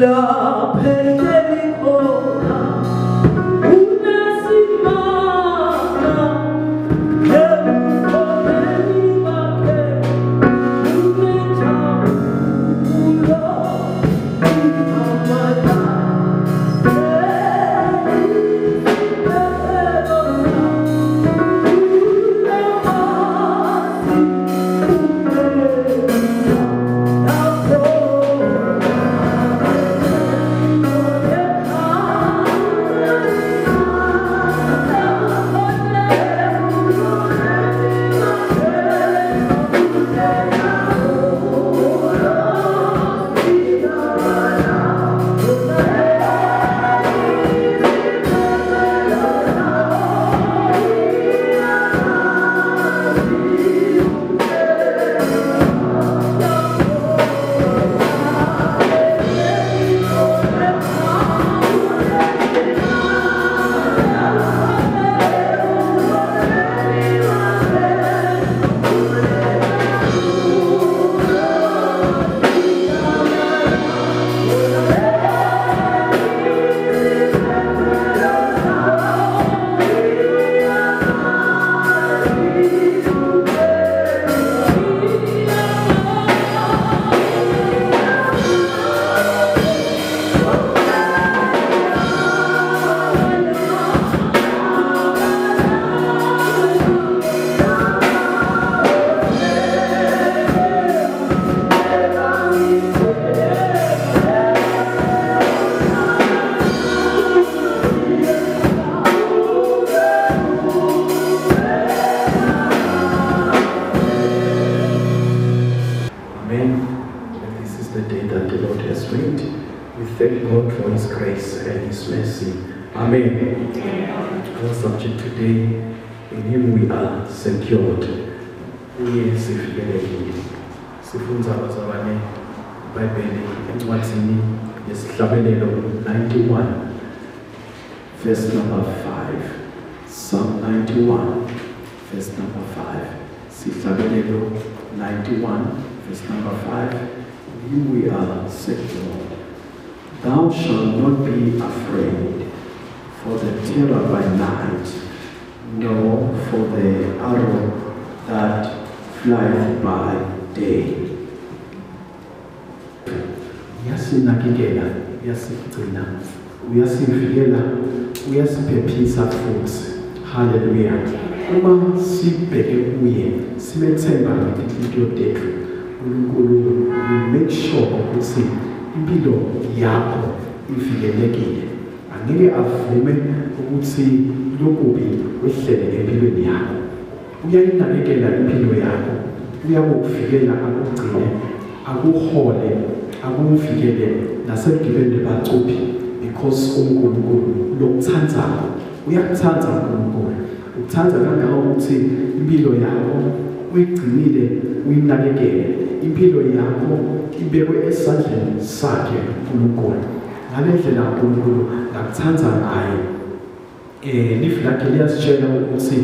La pericona, una settimana, che veniva che inveciamo Thank God for His grace and His mercy. Amen. Our subject today, in Him we are secured. Yes, if you sifunza abazalwane iBhayibheli encwadini yesihlabelelo 91 verse number 5. Psalm 91 verse number 5. Sihlabelelo 91 verse number 5. In Him we are secured. Thou shalt not be afraid for the terror by night, nor for the arrow that flieth by day. Uyasinakekela, uyasigcina, uyasivikela, uyasiphephisa futhi. Hallelujah. Uma sibheke kuye, simethemba ngenhliziyo yethu, uNkulunkulu make sure ukuthi impilo yakho ivikelekile. Angeke avume ukuthi lokubi wehlele empilweni yakho. Uyayinakekela impilo yakho, uyakuvikela, akugcine, akuhole, akuvikele nasegibeni bacuphi, because uNkulunkulu lokuthandayo uyakuthanda uNkulunkulu. Uthanda kangaka ukuthi impilo yakho uyigcinile, uyinakekele. Impilo yakho ibekwe esandleni sakhe uNkulunkulu. Ngale ndlela uNkulunkulu akuthanda ngayo. Lifu lakhe liyasitshela ukuthi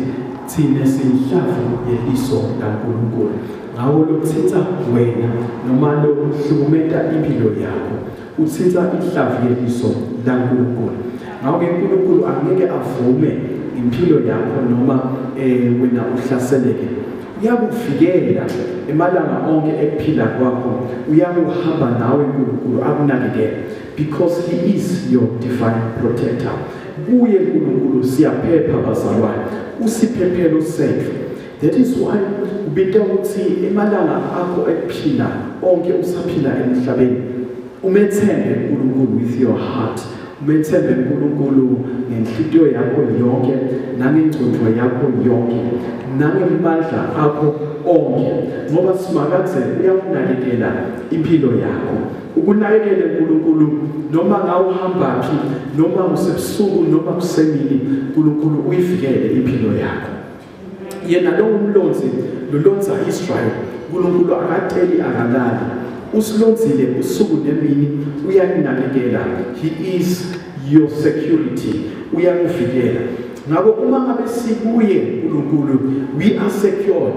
thina siyihlavu yeliso laNkulunkulu. Ngawo lokuthinta wena noma lokuhlukumeta impilo yakho, uthinta ihlavu yeliso laNkulunkulu. Ngawo-ke uNkulunkulu angeke avume impilo yakho noma wena uhlaseleke. Uyakuvikela emalanga onke ekuphila kwakho, uyakuhamba nawe uNkulunkulu akunakekele, because He is your divine protector. Kuye uNkulunkulu siyaphepha bazalwane, usiphephelo sethu. That is why ubita ukuthi emalanga akho ekuphila onke usaphila emhlabeni, umethembe uNkulunkulu with your heart, umethembe uNkulunkulu ngenhliziyo yakho yonke nangengcondvo yakho yonke nangemandla akho onke ngoba simakathe uyakunakekela impilo yakho ukunakekele uNkulunkulu noma ngawuhamba phi noma usebusuku noma kusemini uNkulunkulu uyivikele impilo yakho yena lo umlonzi lolonza Israel uNkulunkulu akateli akalali usilonzile usuku nemini uyakunakekela he is your security uyakuvikela ngakho uma ngabe sikuye uNkulunkulu we are secured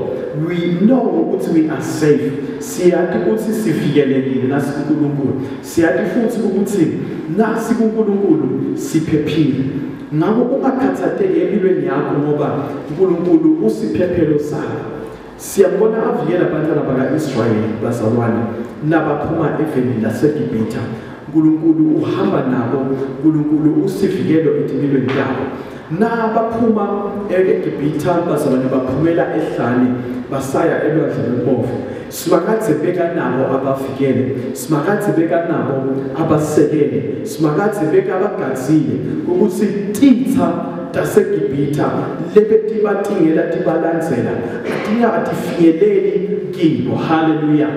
we know ukuthi we are safe siyathi ukuthi sivikelekile nasi kuNkulunkulu siyathi futhi ukuthi nasi kuNkulunkulu siphephile ngakho ungakhathateki empilweni yakho ngoba uNkulunkulu usiphephelo sakho siyabona avikela abantwana baka-Israyeli bazalwane nabaphuma eveni laseGibhithe uNkulunkulu uhamba nabo uNkulunkulu usivikelo empilweni yabo nabaphuma eGibhithe bazalwane baphumela ehlane basaya elwandle lwempofu simakathe beka nabo abavikele simakathe beka nabo abasekele simakathe beka abagazile ukuthi titha taseGibhithe lebetibatingela tibalandzela atinga atifinyeleli kibo haleluya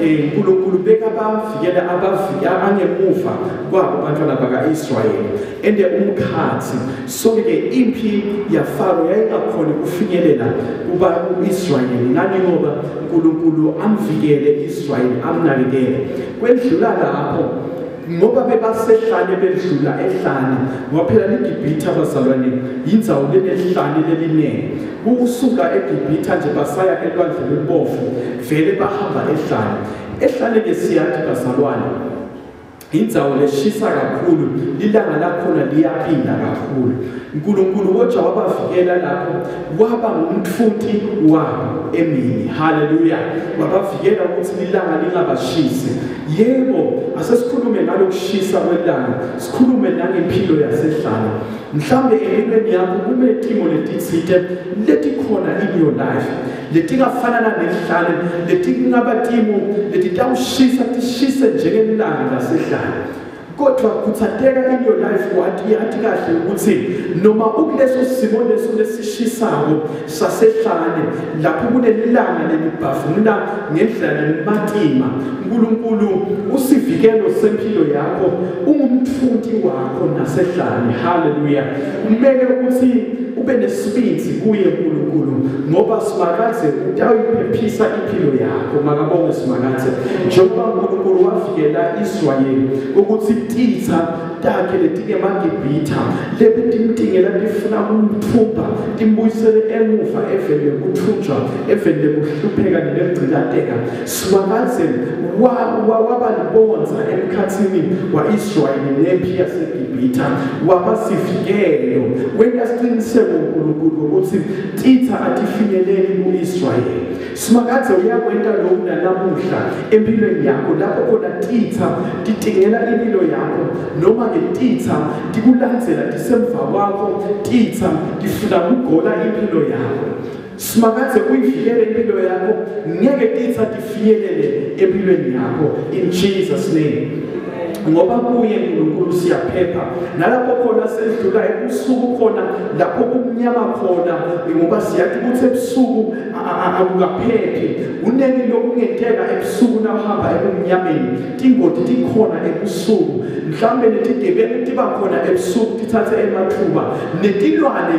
uNkulunkulu beka abavikela abavika angemuva kwabo abantwana baka-Israyeli ende umkhathi sonke impi yaFaro yayingakhona ukufinyelela kuba uIsrayeli nani ngoba uNkulunkulu amvikele Israyeli amnakekele kwendlula lapho ngoba bebasehlane bedlula ehlane ngoba phela iGibhithe abazalwane indzawo lenehlane lelinene ukusuka eGibhithe nje basaya elwandle lwempofu vele bahamba ehlane lesiyathi bazalwane indzawo leshisa kakhulu lilanga lakhona liyaphinda kakhulu uNkulunkulu kodwa wabavikela lapho waba ngumtfuthi wabo emini haleluya wabavikela ukuthi ilanga lingabashisi yebo asesikhulume ngalokushisa kwelanga sikhulume nangempilo yasehlane mhlambe empilweni yakho kunetimo letitsite letikhona in your life letingafanana nehlane letingabatimo letitawushisa tishise njengelanga lasehlane kodwa kuthatheka in your life yathi kahle ukuthi noma ukuleso simo leso lesishisako sasehlane lapho kunelanga lelibhavula ngendlela lematima uNkulunkulu usivikelo sempilo yakho ungumtfuthi wakho nasehlane haleluya kumele ukuthi ube nesibindi kuye uNkulunkulu ngoba simakathe utawuyiphephisa impilo yakho makabonge simakathe njengoba uNkulunkulu wavikela Israyeli ukuthi titha takhe letikemaGibhithe lebetimtingela tifuna kumthumba timbuyisele emuva evele kuthunjwa evele kuhlupheka nelegcilateka simakathe wabalibonza emkhathini wa-Israyeli nempi yaseGibhithe wabasivikelo wenasiqiniseko uNkulunkulu ukuthi titha atifinyeleli ku-Israyeli simakathe uyakwenta lokhu nanamuhla empilweni yakho lapho khona titha titingela impilo yakho noma ngetitha tikulandzela tisemva kwakho titha tifuna kugola impilo yakho simakathe uyivikele impilo yakho ngeke titha tifinyelele empilweni yakho in Jesus name ngoba kuye uNkulunkulu siyaphepha nalapho khona sedlula ebusuku khona lapho kumnyama khona ngoba siyathi ukuthi ebusuku akukaphephi uneni lokungenteka ebusuku nawuhamba ebumnyameni tingoti tikhona ebusuku mhlambe netigebengu tiba khona ebusuku tithathe emathuba netilwane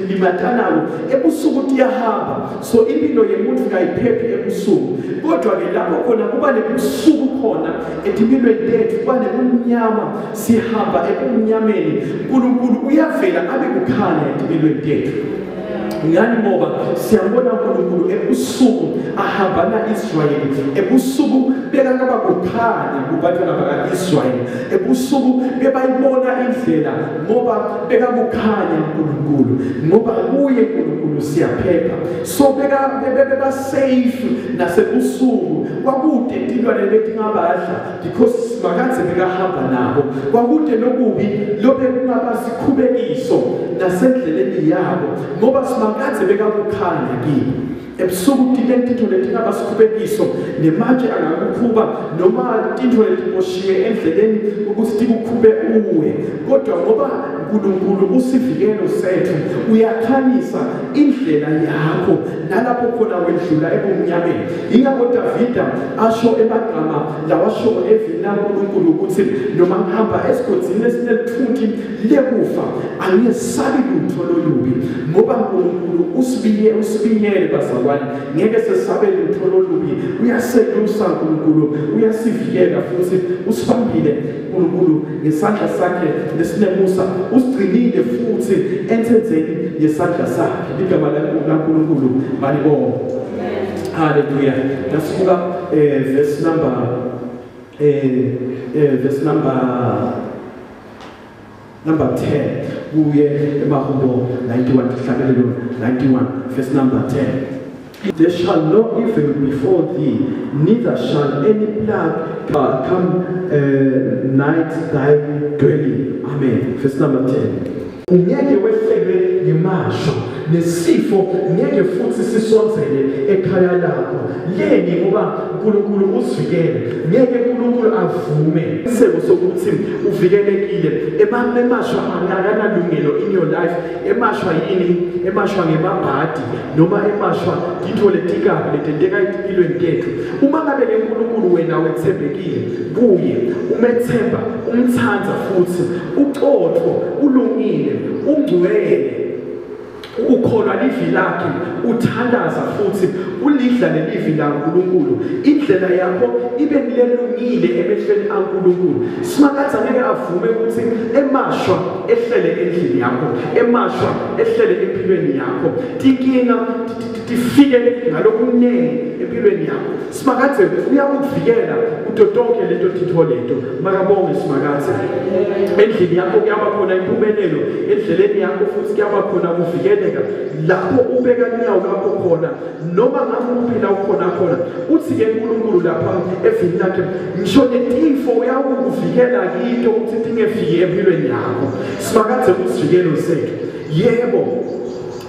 limatanako ebusuku tiyahamba so impilo yemuntu kayiphephi ebusuku kodwa ke lapho khona kuba nebusuku khona etimilo lethu bane kumnyama sihamba ebumnyameni uNkulunkulu uyavela abe kukhanya empilweni yethu ngani ngoba siyabona uNkulunkulu ebusuku ahamba naIsrayeli ebusuku bekakaba kukhanya kubantwana baka-Israyeli ebusuku bebayibona indlela ngoba bekakukhanya uNkulunkulu ngoba kuye uNkulunkulu siyaphepha so beba safe nasebusuku kwakude tilwane letingabadla because makathe bekahamba nabo kwakude lokubi lobe kungabasikhubeliso nasendleleni yabo ngoba simakathe bekakukhanya kibo ebusuku tinto letingabasikhubeliso nematshe angakukhuba noma tinto letiboshiwe endleleni ukuthi kube uwe kodwa ngoba uNkulunkulu usivikelo sethu uyakhanyisa indlela yakho nalapho khona wedlula ebumnyameni. Ingakho Davida asho emagama lawasho evela kuNkulunkulu ukuthi noma ngihamba esigodini esinethuthi lekufa angiyesabi lutho lolubi ngoba uNkulunkulu usibinyele bazalwane ngeke sesabe lutho lolubi. Uyaselusa uNkulunkulu uyasivikela futhi usibambile uNkulunkulu ngesandla sakhe lesinemusa usigcinile futhi ensenzeni yesandla sakhe. Igama laNkulunkulu malibonga. Hallelujah. Nasibuka verse number 10 kuye eMahumbo 91 Hlabelelo 91 verse number 10. There shall no evil befall thee, neither shall any plague come night thy dwelling. Amen. Verse number 10. Ngeke wehlelwe yimasho nesifo ngeke futhi sisonzele ekhaya lakho. Yeni ngoba uNkulunkulu usivikele. Ngeke uNkulunkulu avume isebo sokuthi uvikelekile. Emashwa akanalungelo in your life. Emashwa yini? Emashwa ngemabhadi noma emashwa into letikabi letenteka empilweni yethu. Uma ngabe uNkulunkulu wena wethembekile kuye, umethemba, umthanza futhi uqotho, ulungile, ungcwele, ukholwa livi lakhe, uthandaza futhi ulidla lelivi laNkulunkulu, indlela yakho ibe nilelungile emehlweni kaNkulunkulu. Simakathi angeke avume ukuthi emashwa ehlele endlini yakho, emashwa ehlele empilweni yakho, inkinga tifike ngalokuningi empilweni yakho. Simakathi uyakuvikela utotonke lento thitho lento. Makabonge simakathi endlini yakho kuyaba khona impumelelo, endleleni yakho futhi kuyaba khona ukuvikeleka lapho ubeka inyawo lakho khona noma ngakuphi la ukhona khona. Uthi ke uNkulunkulu lapha evini lakhe ngisho netifo uyakuvikela into ukuthi tingefiki empilweni yakho. Simakathi usivikelo sethu. Yebo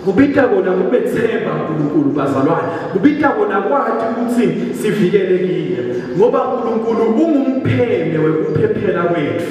kubita kona kubethemba uNkulunkulu bazalwane, kubita kona kwathi ukuthi sivikelekile ngoba uNkulunkulu ungumpheme wekuphephela kwethu.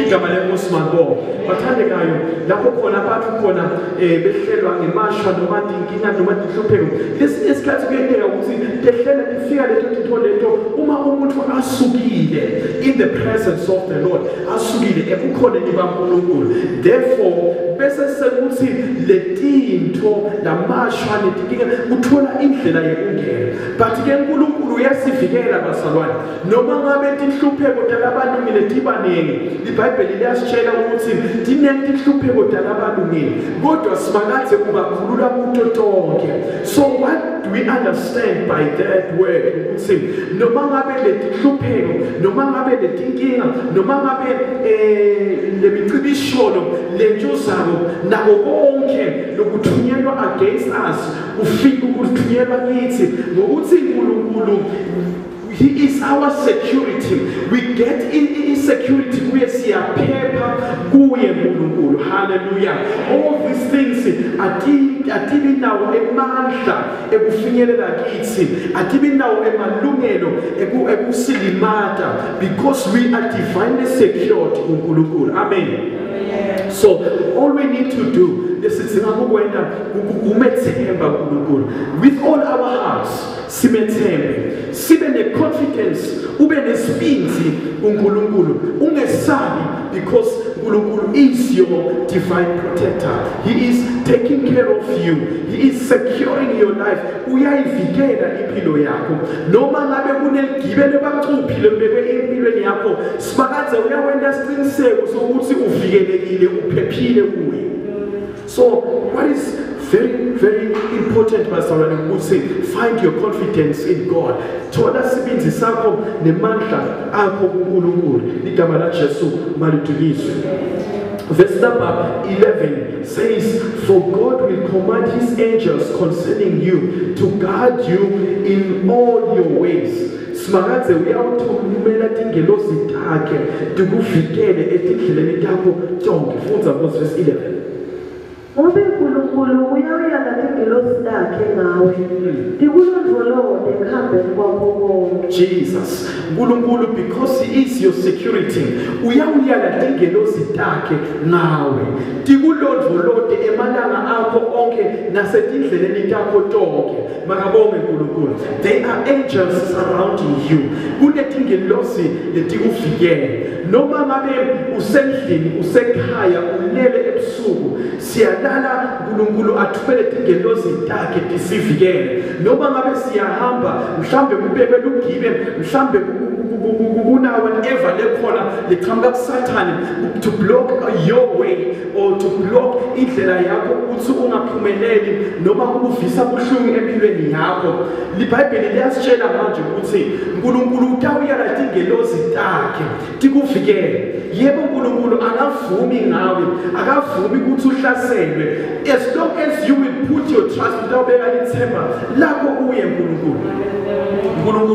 Igama lenkosi mabonga. Bathandekayo lapho khona abantu khona behlelwa ngemashwa noma inkinga noma inhlupheko. Lesinye isikhathi kuyenteka ukuthi tehlela lifika lento uma umuntu asukile in the presence of the Lord, asukile ekukhoneni kaNkulunkulu. Therefore bese sekuthi letinto lamashwa netinkinga uthola indlela yokungena. But ke uNkulunkulu uyasivikela bazalwane noma ngabe inhlupheko dalabalungile tibanenge. iBhayibheli liyasitshela ukuthi dinenhlupheko dalabalungile kodwa simakaze kubakhulula kuto tonke. So what do we understand by that word? Ukuthi noma ngabe letinhlupheko noma ngabe letinkinga noma ngabe lemicibisholo lentshuzako nako konke lokuthunyelwa against us ufika ukuthunyelwa kithi ngokuthi uNkulunkulu He is our security. We get in security. We see a paper. Hallelujah. All these things are giving now a mantra. Because we are divinely secured. Amen. So all we need to do with all our hearts, sibe ne confidence, ube nesibindi kuNkulunkulu, ungesabi because uNkulunkulu is your divine protector. He is taking care of you. He is securing your life. Uyayivikela impilo yakho. Noma ngabe kunelgibele bacuphile bebe empilweni yakho, simakaze uyawenda isiqiniseko sokuthi uvikelekile uphephile kuye. So what is very, very important, Pastor Rani would say, find your confidence in God. Thola sibinzi sakho nemandla akho kuNkulunkulu. Igama la Jesu malituliswe. Verse number 11 says, for God will command his angels concerning you to guard you in all your ways. Simakaze uyawuthumela tingelosi takhe tikuvikele etindleleni takho tonke. Fundza verse 11. Ube uNkulunkulu uyawuyala tingelosi takhe ngawe tikulondolode ekuhambeni kwakho konke. Jesus uNkulunkulu because he is your security uyawuyala tingelosi takhe nawe tikulondvolode emalanga akho onke nasetindleleni takho tonke makabonge uNkulunkulu they are angels surrounding you kunetingelosi letikuvikele noma ngabe usendlini usekhaya ulele ebusuku siyalala uNkulunkulu athumele tingelosi takhe tisivikele noma ngabe siyahamba mhlambe kubekwe lugibe mhlambe kuna whatever lekhona liqhamuka kuSathane to block your way or to block indlela yakho ukuthi ungaphumeleli noma ukuvisa ubuhlungu empilweni yakho iBhayibheli liyasitshela manje ukuthi uNkulunkulu utawuyala tingelosi takhe tikuvikele yebo uNkulunkulu akavumi ngawe akavumi ukuthi uhlaselwe as long as you will put your trust utawubeka ithemba lakho kuye uNkulunkulu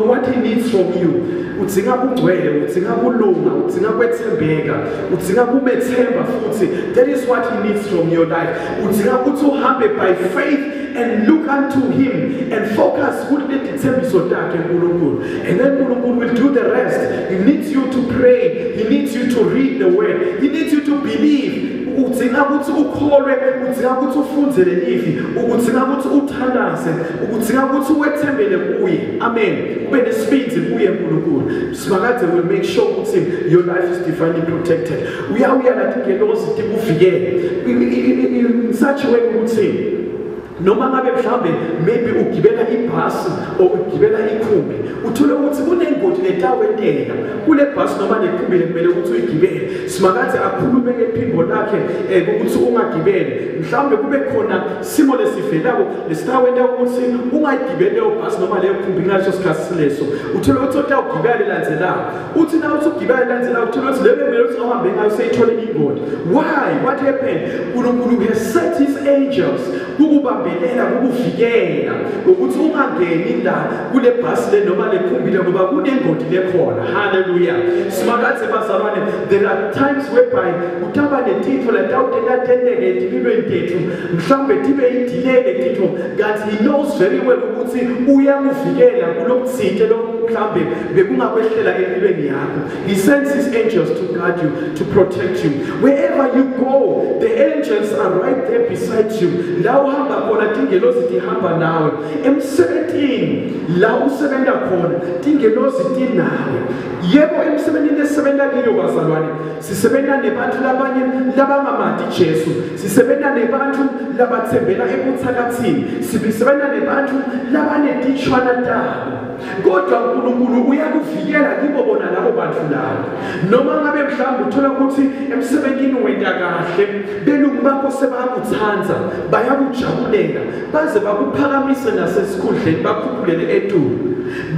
what he needs from you udzinga kugcwele udzinga kulunga udzinga kwethembeka udzinga kumethemba futhi that is what he needs from your life udzinga ukuthi uhambe by faith and look unto him and focus kuleli thembiso takhe uNkulunkulu and then uNkulunkulu will do the rest he needs you to pray he needs you to read the word he needs you to believe udzinga ukuthi ukholwe udzinga ukuthi ufundzele ivi udzinga ukuthi uthandaze udzinga ukuthi wethembele kuye amen ube nesibindi kuye uNkulunkulu simakade will make sure ukuthi your life is divinely protected uyawuyala tingelosi tikuvikele in such a way ukuthi noma ngabe mhlambe maybe ugibela ibhasi or ugibela ikhumbi uthole ukuthi kunengoti letawenteka kule bhasi noma lekhumbi kumele ukuthi uyigibele simakade akhulume ngephimbo lakhe ukuthi ungagibele mhlambe kube khona simo lesivelako lesitawenta ukuthi ungayigibele leyo bhasi noma leyo khumbi ngaleso sikhathi leso uthole ukuthi utawugibela lelandzelako uthi na uthi ugibela lelandzelako uthole ukuthi lebe kumele ukuthi uhambe ngayo seyithole ingoti why what happened uNkulunkulu has set his angels ukubambelela ukuvikela ukuthi ungangeni la kule bhasi le noma lekhumbile ngoba kunengoti lekhona hallelujah simakade bazalwane there are times whereby utaba netitho latawutenatendeke empilweni tethu mhlambe tibe idileke titho but he knows very well ukuthi uyakuvikela kulokuthinte lo mhlambe bekungakwehlela empilweni yakho he sends his angels to guard you to protect you wherever you go the angels are right there beside you la uhamba khona tingelosi tihamba nawe emsebentini la usebenza khona tingelosi tinawe yebo emsebentini lesebenza kiyo bazalwane sisebenza nebantu labanye labangamadi Jesu sisebenza nebantu labathembela ebuthakathini sisebenza nebantu labanetishwana tabo kodwa uNkulunkulu uyakuvikela kibo bona labo bantu labo noma ngabe mhlawumbe uthola ukuthi emsebenzini wenda kahle belungu bakho sebakuthanza bayakujabulela baze bakuphakamise nasesikhundleni bakhuphulele etulu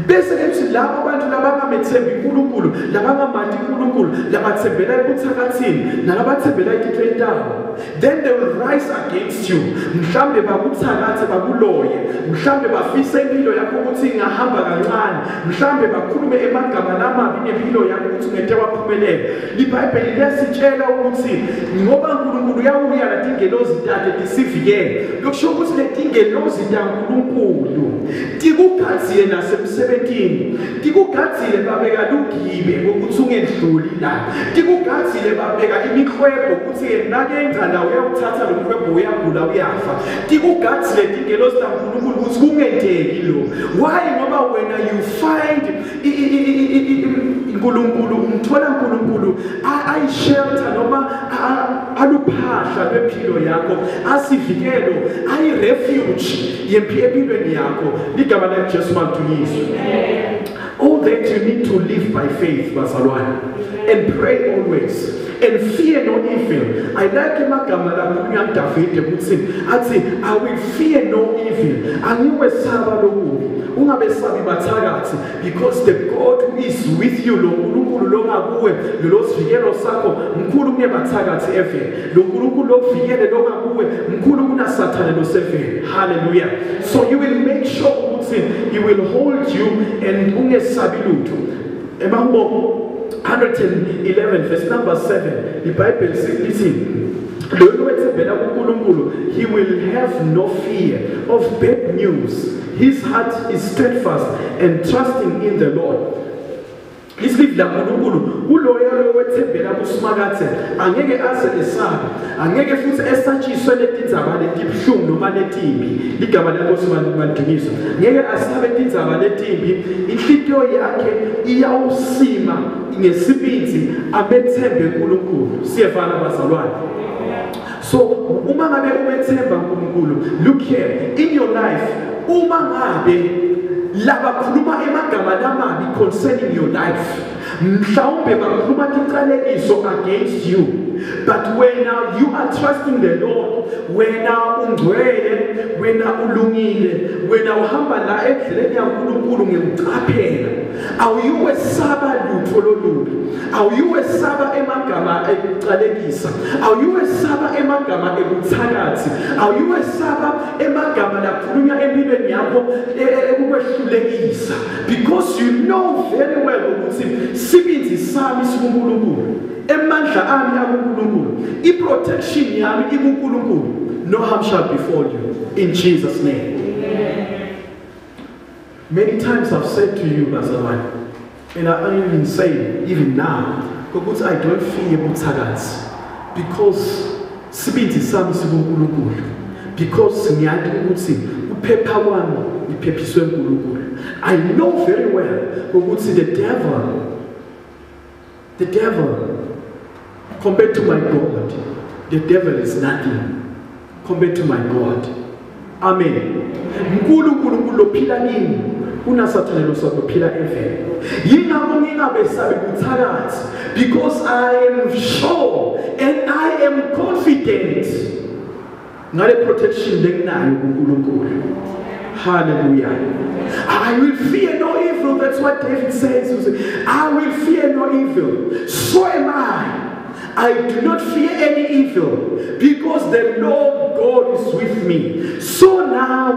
bese ethi labo bantu labangamethembi uNkulunkulu labangamandi uNkulunkulu labathembela ebuthakathini nalabathembela etithweni tabo then they will rise against you mhlambe bakuthakathe bakuloye mhlambe bafise impilo yakho ukuthi ingahamba kancane mhlambe bakhulume emagama lamabi nempilo yakho ukuthi ngeke waphumelela iBhayibheli liyasitshela ukuthi ngoba uNkulunkulu uyawuyala tingelosi takhe tisivikele lokusho ukuthi letingelosi taNkulunkulu tikugadzile nasemsebentini tikugadzile babeka lugibe ukuthi ungedluli la tikugadzile babeka imikhwebo ukuthi nakenza la uyawuthatha lo mkhwebo uyagula uyafa tikugadzile tingelosi taNkulunkulu ukuthi kungenteki lo why ngoba wena you find uNkulunkulu umthola uNkulunkulu ayishelter noma aluphahla lwempilo yakho asivikelo ayirefuge yempilweni yakho ligama la Jesu mantuyiswe all that you need to live by faith bazalwane and pray always and fear no evil. I like magama la Queen David ukuthi athi I will fear no evil. Angiwesaba lokubi. Ungabesabi bathakathi because the God who is with you lo uNkulunkulu lo ngakuwe lo sivikelo sakho mkhulu kunebathakathi eveni. Lo uNkulunkulu lo kuvikele lo ngakuwe mkhulu kuna Satan lo seveni. Hallelujah. So you will make sure ukuthi he will hold you and ungesabi lutho. Emambo 111 verse number 7 the Bible says he will have no fear of bad news. His heart is steadfast and trusting in the Lord. Isibili laNkulunkulu uloyo wethembela kuSimakathe angeke aze esabe, angeke futhi esatshiswe letindzaba letibhlungu noma letimbi. Ligama laNkosi malidunyiswe. Ngeke asabe tindzaba letimbi, inhliziyo yakhe iyawusima ngesibindi amethembe uNkulunkulu. Siyefana bazalwane. So uma ngabe umethemba uNkulunkulu, look here in your life, uma ngabe laba khuluma emagama lamabi concerning your life, mhlawumbe bakhuluma tiqalekiso against you, but when you are trusting the Lord, wena ungcwele, wena ulungile, wena uhamba la endleleni yaNkulunkulu ngekuqaphela, awuyiwesaba lutho lolubi, awuyiwesaba emagama ekuqalekisa, awuyiwesaba emagama ebuthakathi, awuyiwesaba emagama lakhulunywa empilweni yakho ekukwehlulekisa, because you know very well ukuthi sibindi sami sikuNkulunkulu, emandla ami akuNkulunkulu, iprotection yami ikuNkulunkulu. No harm shall befall you in Jesus' name. Many times I've said to you, Bazalwane, and I even say even now, because I don't fear buthakathi, because sibindi sami sikuNkulunkulu, because ngiyazi ukuthi uphepha kwami liphephiswe uNkulunkulu. I know very well ukuthi the devil compared to my God, the devil is nothing compared to my God. Amen. Nkulunkulu lophila kini unasathane lophila eveni. Yingakho ngingabesabi buthakathi, because I am sure and I am confident ngale protection lenginayo kuNkulunkulu. Hallelujah. I will fear no evil. That's what David says. I will fear no evil. So am I. I do not fear any evil, because the Lord God is with me. So now,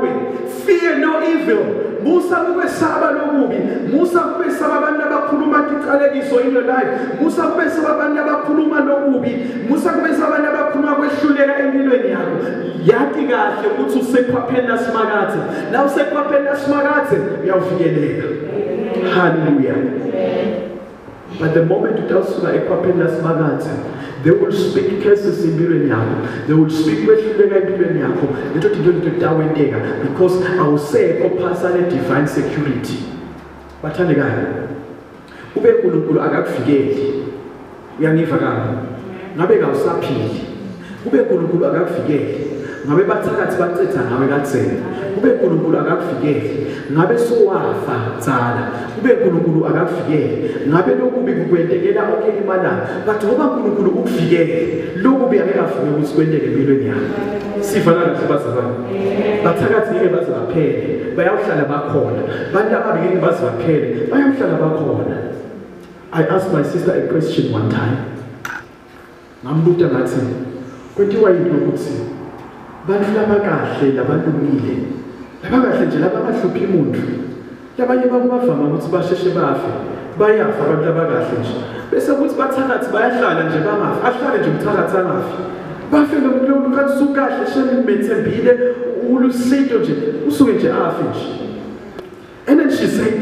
fear no evil. Musa kubesaba lobubi, Musa kubesaba abantu abakhuluma tiqalekiso in your life, Musa kubesaba abantu abakhuluma lobubi, Musa kubesaba abantu abakhuluma kwehluleka empilweni yakho. Yathi kahle ukuthi usekhwapheni laSimakathe, la usekhwapheni laSimakathe uyawuvikeleka. Hallelujah. But the moment utasuka ekhwapheni laSimakathe, they will speak curses empilweni yakho, they will speak kwehluleka empilweni yakho, because awusekho phasane divine security. Bathandekayo, ube uNkulunkulu akakuvikeli, uyangiva kabi, ngabe kawusaphili, ube uNkulunkulu akakuvikeli, ngabe bathakathi bacetha ngawe katsela, ube uNkulunkulu akakuvikeli, ngabe sowafa tsala, ube uNkulunkulu akakuvikeli, ngabe lokubi kukwentekela onke imalanga, but ngoba uNkulunkulu ukuvikele, lokubi akekafike ukuthi kwenteke empilweni yakho. Sifana nasibazalwane, bathakathi ngeke baze baphele, bayawuhlala bakhona, bantu ababi ngeke baze baphele, bayawuhlala bakhona. I asked my sister a question one time. Ngambuza ngathi, kwentiwa yini ukuthi bantu labakahle labalungile, labakahle nje labangahluphi umuntu, labanye bakubavama ukuthi basheshe bafe, bayafa abantu labakahle nje, bese ukuthi bathakathi bayahlala nje bangafi, ahlale nje umthakathi angafi, bafe ngomuntu kathi ukahle sheni methembile ulusido nje usuke nje afi nje. And then she said,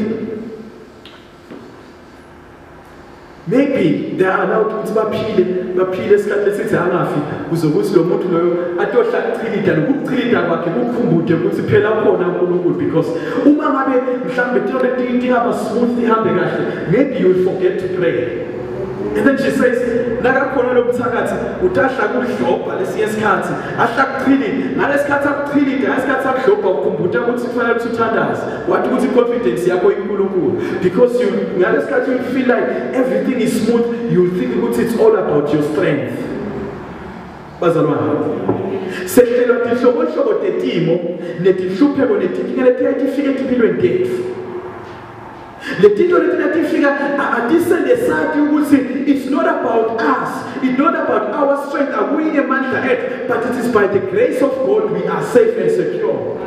maybe they are allowed ukuthi baphile esikhathi esithi angafi, kuzokuthi lo muntu loyo atohla ukuchilida, nokuchilida kwakhe kukhumbude ukuthi phela khona uNkulunkulu, because uma ngabe mhlambe into ihamba smooth ihambe kahle, maybe you will forget to pray. And then she says, nakakhona lo buthakathi utahla kuhlopha lesinye isikhathi, ahla kuchilida, ngalesikhathi akuchilida, ngesikhathi akuhlopha ukukhumbula ukuthi kufanele ukuthi uthandaze, wathi ukuthi confidence yakho iNkulunkulu, because you ngalesikhathi you feel like everything is smooth, you think ukuthi it's all about your strength. Bazalwane, sehlelwa tinhlobo tetimo netihlupheko netinkinga letiyifika empilweni tethu. Letito letifika atisendesathi ukuthi it's not about us, it's not about our strength, akuyi emandla ethu, but it is by the grace of God we are safe and secure.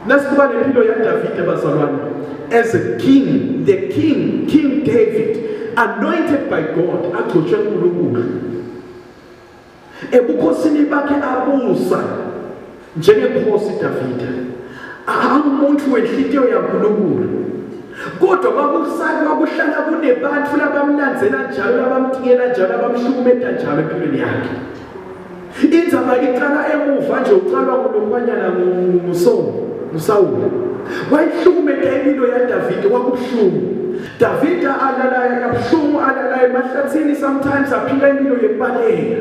Nasikuba nempilo yaDavide bazalwane, as a king, the King David, anointed by God, agcotshwe uNkulunkulu, ebukhosini bakhe abusa njengenkosi Davide, umuntu wenhliziyo yaNkulunkulu, kodwa kwakuhlala kunebantu labamlandzela njalo labamtingela njalo abamhlukumeza njalo empilweni yakhe. Indzaba iqala emuva nje uqalwa ngulomfanyana nguSawuli. Wayihlukumeza impilo yaDavide kwakubuhlungu. Davide alala kabuhlungu alala emahlathini sometimes aphila impilo yebaleka.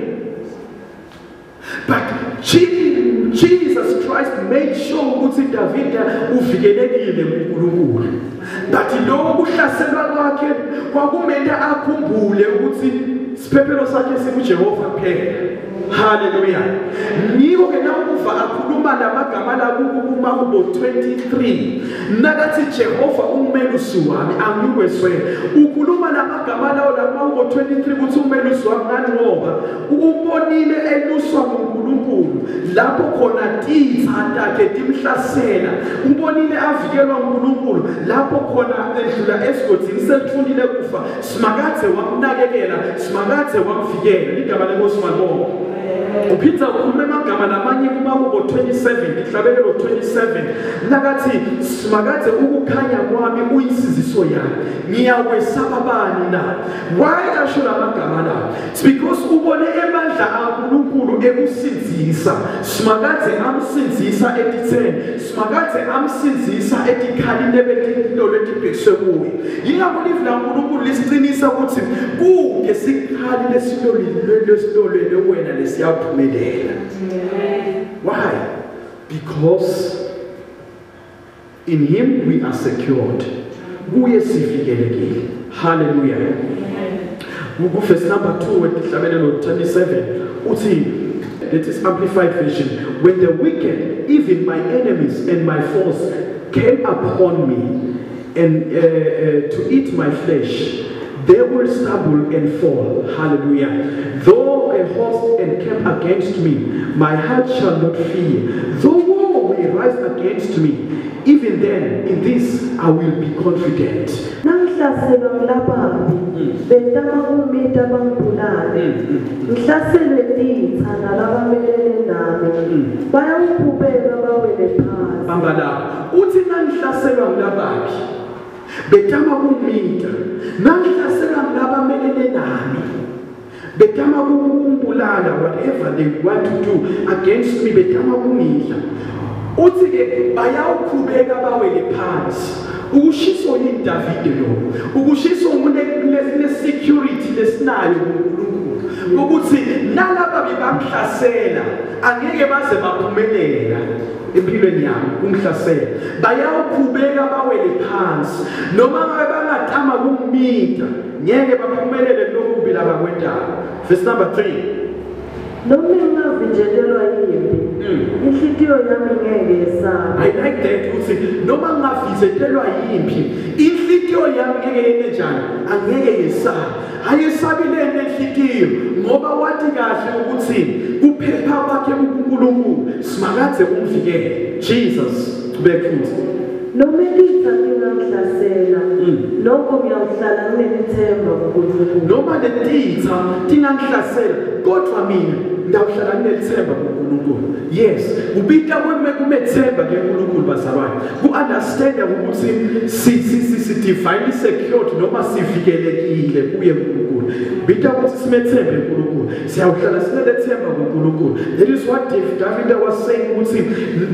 But Jesus Christ made sure ukuthi Davide uvikelekile kuNkulunkulu. But lokho kuhlaselwa kwakhe kwakumele akhumbule ukuthi siphephelo sakhe sikuJehova kuphela. Hallelujah. Niko ke nakuva akhuluma lamagama la kuMahubo 23. Nakathi Jehova umelusi wami angikweswe. Ukhuluma lamagama lawo laMahubo 23 ukuthi umelusi wami ngani ngoba ubonile eluswa nguNkulunkulu lapho khona titha takhe timhlasela. Ubonile avikelwa nguNkulunkulu lapho khona edlula esigodini selithulile kufa. Simakathe wamnakekela, simakathe wamvikela. Igama lenkosi malibonke. Uphinda ukhuluma amagama lamanye kuMahubo 27 ihlabelelo 27 nakathi simakathe ukukhanya kwami uyisiziso yami ngiyakwesaba bani na. Why asho lamagama la? It's because ubone emandla kaNkulunkulu ekusinzisa. Simakathe amsinzisa etitheni, simakathe amsinzisa etikhalini ebetintolo letibhekiswe kuye. Yingakho live la uNkulunkulu lisiqinisa ukuthi kude sikhali lesintolo wena lesiyaphumelela. Why? Because in him we are secured. Kuye sivikelekile. Hallelujah. Verse number 2 at 27 uthi, it is amplified version. When the wicked, even my enemies and my foes, came upon me and to eat my flesh, they will stumble and fall. Hallelujah. Though a host encamp against me, my heart shall not fear. Though war may rise against me, even then, in this I will be confident. Betama kumita nangihlasela ngabamelene nami betama kumbulala whatever they want to do against me betama kumidla uthi ke bayawukhubeka bawele phansi ukushiso yiDavide lo ukushiso ngune security lesinayo kuNkulunkulu ukuthi nalaba bebamhlasela angeke baze baphumelela empilweni yami kumhlasela bayawukhubeka bawele phansi noma ngabe bangatama kumita ngeke baphumelele lokubi labakwendayo. Verse number 3. Noma ngavinjelelwa yimpi inhliziyo yami ngeke yesaba. I like that ukuthi noma ngavinjelelwa yimpi inhliziyo yami ngeke yenenjani angeke yesaba. Ayesabile nenhliziyo ngoba wathi kahle ukuthi kuphepha kwakhe kuNkulunkulu simakathe umvikele. Jesus bekuthi noma litha lingangihlasela lokho ngiyawuhlala nginethemba kuNkulunkulu. Noma letitha tingangihlasela kodwa mina ndawuhlala nginethemba kuNkulunkulu. Yes, ubita kumethemba kuNkulunkulu bazalwane. Ku-understand ukuthi si divinely secured noma sivikelekile kuye uNkulunkulu. Bita ukuthi simethembe uNkulunkulu. Siyawuhlala sinethemba kuNkulunkulu. That is what David was saying ukuthi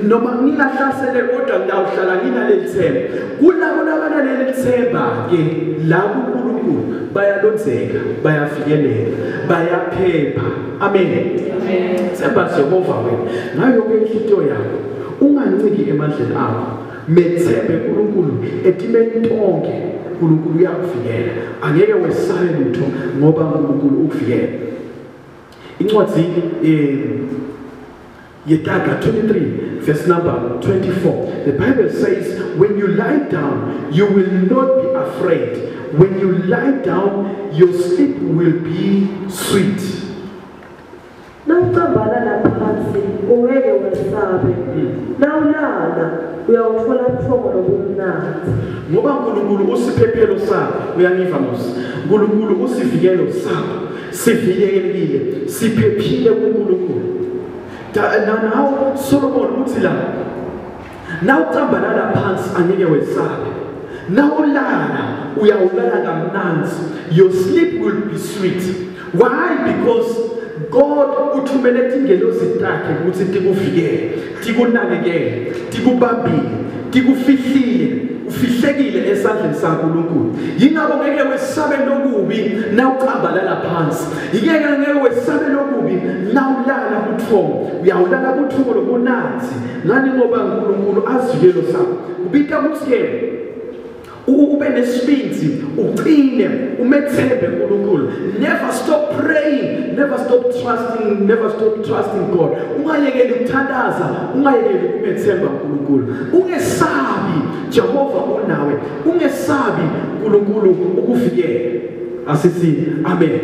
noma ngingahlasele kodwa ndawuhlala nginalethemba. Kulabo labanalethemba ke la kuNkulunkulu bayalonzeka, bayavikeleka, bayaphepha. Amen. Semba Jehova wena ngayo yonke inhliziyo yakho unganciki emandleni akho methembe kuNkulunkulu etimeni tonke uNkulunkulu uyakuvikela angeke wesabe lutho ngoba uNkulunkulu ukuvikela. Incwadi Yedaka 23 verse number 24 the Bible says when you lie down you will not be afraid, when you lie down your sleep will be sweet. Nawucambana laphansi ungeke wesabe nawulala uyawuthola ubuthongo nobumnandi ngoba uNkulunkulu usiphephelo sakho. Uyangiva Musa? uNkulunkulu usivikelo sakho sivikelekile siphephile kuNkulunkulu. Now Solomon uthi la nawucambana laphansi angeke wesabe Nawulala uyawulala kamnandi. Your sleep will be sweet. Why? Because God uthumele ingelosi takhe ukuthi tikuvikele, tikunakekele, tikubambile, tikufihlile, ufihlekile esandleni saNkulunkulu. Yingakho ngeke wesabe lokubi nawucambalala phansi. Ngeke wesabe lokubi nawulala kuthongo. Uyawulala kuthongo lokunanzi. Ngani ngoba uNkulunkulu azivelo sakho. Ubita ukuthi ube nesibindi, uqine, umethembe uNkulunkulu. Never stop praying, never stop trusting God. Ungayekeli ukuthandaza, ungayekeli umethemba uNkulunkulu. Ungesabi Jehova unawe, ungesabi uNkulunkulu ukuvikela. Asithi amen.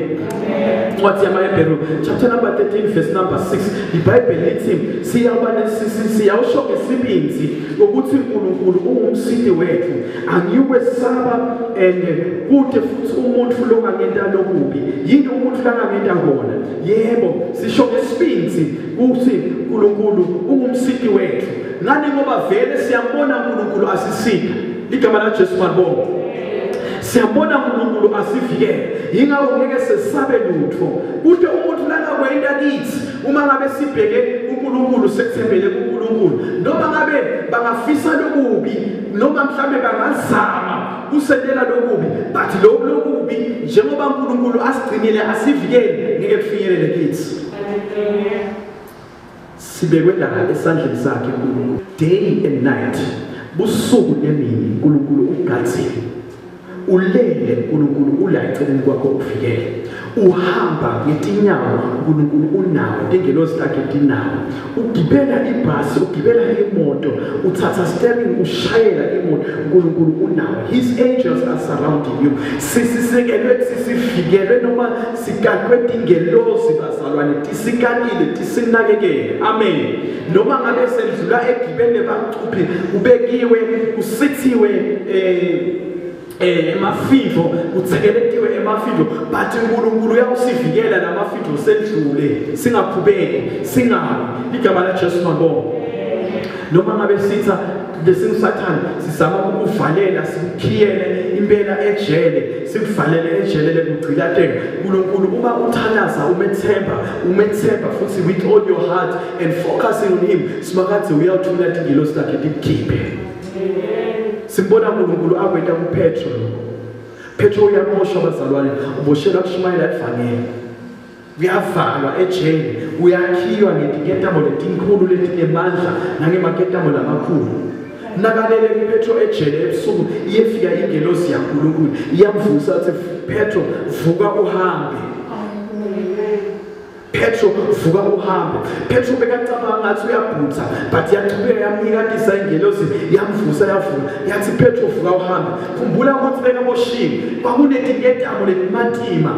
What Hebrew chapter number 13 verse number 6. The Bible lithi siyawusho ngesibindi ukuthi uNkulunkulu ungumsindi wethu, angiwesaba kude futhi umuntu lo ngangenta lokubi. Yini umuntu la ngangenta khona? Yebo, sisho ngesibindi ukuthi uNkulunkulu ungumsindi wethu. Ngani ngoba vele siyambona uNkulunkulu asisipha. Igama la Jesu malibonga. Siyambona uNkulunkulu asivikele. Yingakho ngeke sesabe lutho. Kude umuntu lana kwenda kithi uma ngabe sibheke uNkulunkulu sekuthembele kuNkulunkulu. Noma ngabe bangafisa lokubi, noma mhlambe bangazama kusendela lokubi, but lokubi njengoba uNkulunkulu asigcinile asivikele ngeke kufinyelele kithi. Sibekwe la esandleni sakhe uNkulunkulu. Day and night. Busuku nemini uNkulunkulu ugadzile. Ulele uNkulunkulu ula eceleni kwakho ufikele. Uhamba ngetinyawo uNkulunkulu unawo, ingelosi takhe tinawo. Ugibela ibhasi, ugibela imoto, uthatha steering ushayela imoto, uNkulunkulu unawo. His angels are surrounding you. Sisisekelwe sisifikelwe noma sigadwe ingelosi bazalwane, tisikakile, tisinakekele. Amen. Noma ngabe sendlula egibele bacuphi, ubekiwe, usithiwe emafido, utsekeletiwe emafido, but uNkulunkulu uyawusivikela namafido sendlule, singakhubeki, singabi. Igama la Jesu malibonga. Noma ngabe sitha lesingusathane sizama ukuvalela, simkhiyele impela ejele, sikuvalele ejele lekugcilateke. uNkulunkulu uma uthalaza, umethemba futhi with all your heart and focusing on him, simakathi uyawuthula ingelosi lakhe likhiphe. Simbona uNkulunkulu akwenda kuPetro. Petro uyamoshwa bazalwane, uboshela kushumayela evangeli. Uyavalwa ejele, uyakhiwa ngenketamo letinkulu letinemandla nangemaketamo lamakhulu. Nakalele kuPetro ejele ebusuku, iyefika ingelosi yaNkulunkulu, iyamvusa athi Petro vuka uhambe. Petro vuka uhambe. Petro bekacabanga ngathi uyabhutha, but yaqhubeka yamnikatisa ingelosi, yamvusa yavuka. Yathi Petro vuka uhambe. Khumbula ukuthi bekaboshiwe. Kwakunetingetamo letimatima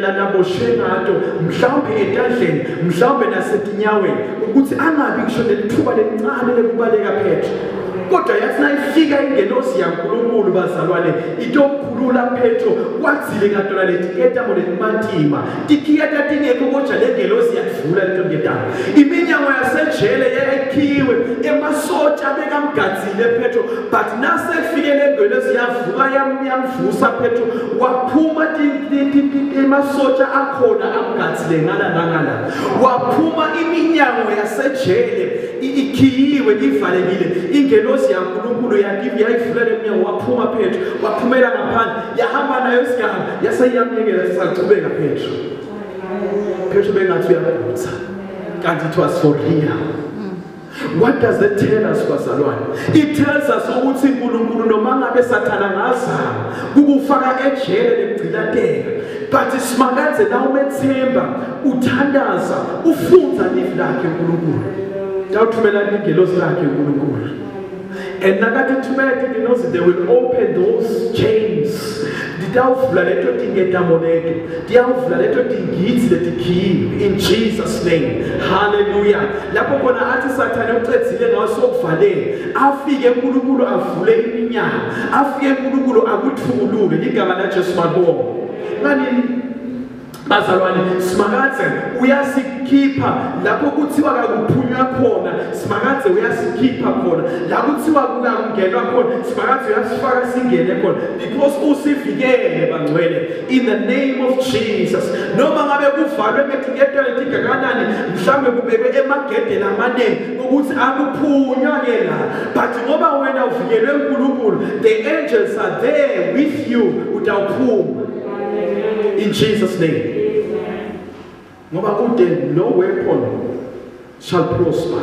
lanaboshwe ngato, mhlawumbe etandleni, mhlawumbe nasetinyaweni, ukuthi angabi kusho nelithuba lelincane lekubaleka Petro. Kodwa yathi nayifika ingelosi yaNkulunkulu bazalwane, itokhulula Petro, kwadzile ngatola letiketamo letimatima. Tikiyata tingekho kodwa lengelosi yadvula leto ngetamo. Iminyango yasejele yayikhiwe, emasotsha bekamgadzile Petro, but nasefike lengelosi yavuka yamvusa Petro, waphuma emasotsha akhona amgadzile ngala nangala. Waphuma iminyango yasejele ikhiyiwe, ivalekile. Ingelosi yaNkulunkulu yayivula leminyango, waphuma Petro, waphumela ngaphandle, yahamba nayo isigaba, yaseyamyekela sisaqhubeka Petro. Petro bengathi uyabhutha, kanti it was for real. What does that tell us bazalwane? It tells us ukuthi uNkulunkulu noma ngabe sathana ngazama ukufaka ejele legcilateka, but simakadze na umethemba, uthandaza, ufunza life lakhe uNkulunkulu. Tawuthumela ingelosi lakhe uNkulunkulu. And nakathi thumela ingelosi, they will open those chains. Ditawuvula leto tingetamo leto, tiyavula leto tingitsi letikhiyiwe in Jesus name. Hallelujah. Lapho khona athi sathane ucedzile ngawo sokuvalele, afike uNkulunkulu avule iminyango, afike uNkulunkulu akuthulule. Igama la Jesu malibonga. Ngani bazalwane simakadze uyasikhipha lapho kuthiwa akuphunywa khona, simakadze uyasikhipha khona lapho kuthiwa kungenwa khona, simakadze uyasifaka singene khona, because usivikele bangcwele in the name of Jesus. Noma ngabe kuvalwe ngegedela ligakanani mhlambe kubekwe emagedeni amaneni ukuthi akuphunywa ke la, but ngoba wena uvikelwe uNkulunkulu, the angels are there with you utawuphuma in Jesus name. Ngoba kude no weapon shall prosper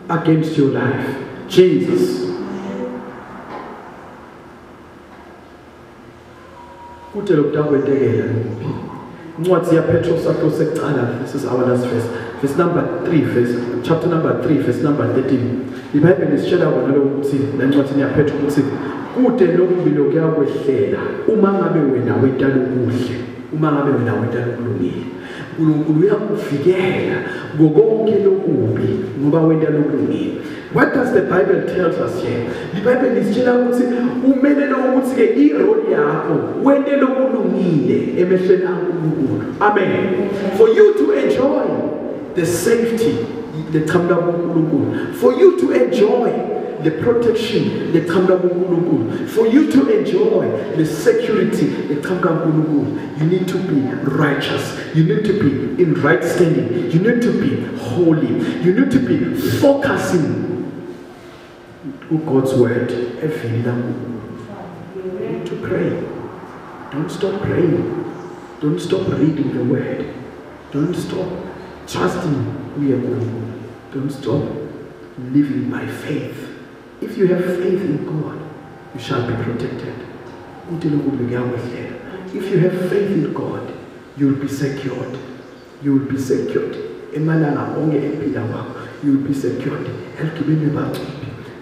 against your life. Jesus. Kude lokudakwetekela nguphi? Incwadi yaPetros akho sekucala, this is our last verse number 3, chapter number 3, verse number 13. iBhayibheli lisitshela kona lokho ukuthi lencwadi yaPetros ukuthi kude lokubi lokuyakwehlela uma ngabe wena wetala okuhle, uma ngabe wena wetala okulungile. uNkulunkulu uyakuvikela konke lokubi ngoba wena lokulungile. What does the Bible tells us here? iBhayibheli lisitshela ukuthi umele ukuthi ke irole yakho wena lokulungile emehlweni kaNkulunkulu. Amen. For you to enjoy the safety, for you to enjoy the protection, for you to enjoy the security, you need to be righteous, you need to be in right standing, you need to be holy, you need to be focusing on God's word. You need to pray. Don't stop praying. Don't stop reading the word. Don't stop trusting. Don't stop living by faith. If you have faith in God, you shall be protected. If you have faith in God, you will be secured. You will be secured. You will be secured.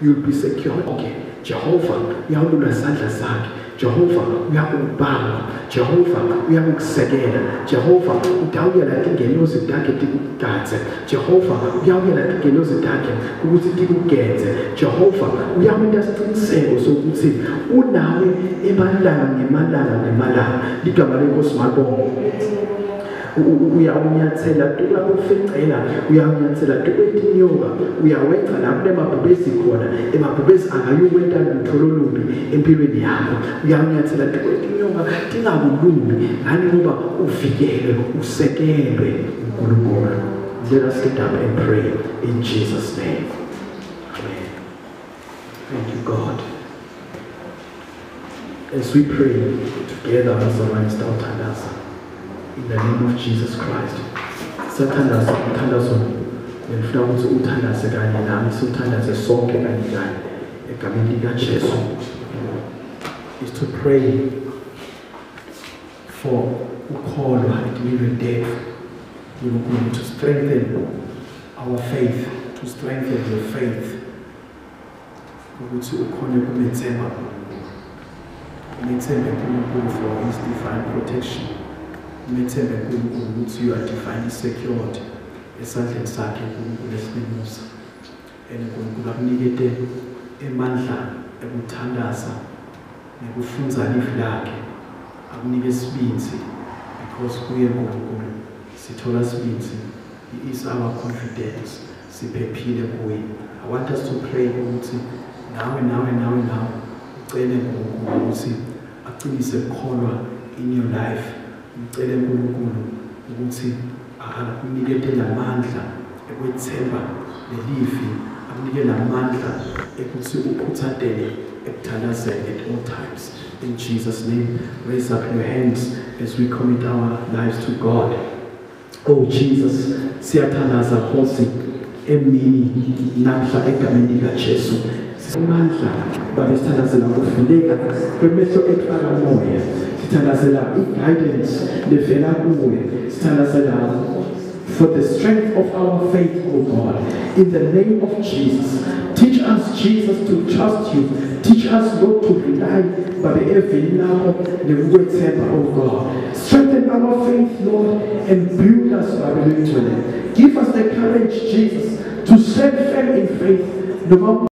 You will be secured. Okay. Jehovah, Jehovah, uyakubamba. Jehovah, uyakusekela. Jehovah, utawuyela tingeno zidake tikugadze. Jehovah, uyawuyela tingeno zidake ukuthi tikugenze. Jehovah, uyawenda isiqiniseko sokuthi unawe emalanga ligama lenkosi mabongo. Uyawunyathela tukakuficela, uyawunyathela tukwetinyoka, uyawenza lapho emabhubesi khona, emabhubesi angayukwenta lutho lolubi empilweni yakho. Uyawunyathela tukwetinyoka tingakulumi, ngani ngoba uvikelwe, usekelwe uNkulunkulu. Let us get up and pray in Jesus' name. Amen. Thank you, God. As we pray together as a right start and in the name of Jesus Christ. Sathandaza umthandazo ngifuna ukuthi uthandaze kanye nami, sithandaze sonke kanye egameni likaJesu. Is to pray for ukholwa and even death. We are going to strengthen our faith, to strengthen your faith. Ukuthi ukhone kumethemba uNkulunkulu for his divine protection. Umethembe uNkulunkulu ukuthi you are divinely secured esandleni sakhe uNkulunkulu esinimusa. uNkulunkulu akunikete emandla ekuthandaza nekufunza life lakhe, akunike isibindi because kuye uNkulunkulu sithola isibindi. He is our confidence, siphephile kuye. I want us to pray ukuthi nawe ucele uNkulunkulu ukuthi aqinise ukukholwa in your life. Ngicela uNkulunkulu ukuthi akunikete lamandla ekwethemba lelifi, akunike lamandla ekuthi uphuthathele ekuthandazeni at all times. In Jesus' name, raise up your hands as we commit our lives to God. Oh Jesus, siyathandaza Nkosi emini namhla egameni likaJesu. Amandla babe sithandazela ukuvuleka kwemehlo ekufaka moya. Sithandazela i-guidance levela kuwe. Sithandazela for the strength of our faith, oh God. In the name of Jesus, teach us, Jesus, to trust you. Teach us not to rely but oh God. Strengthen our faith, Lord, and build us by the Give us the courage, Jesus, to stand firm in faith. No matter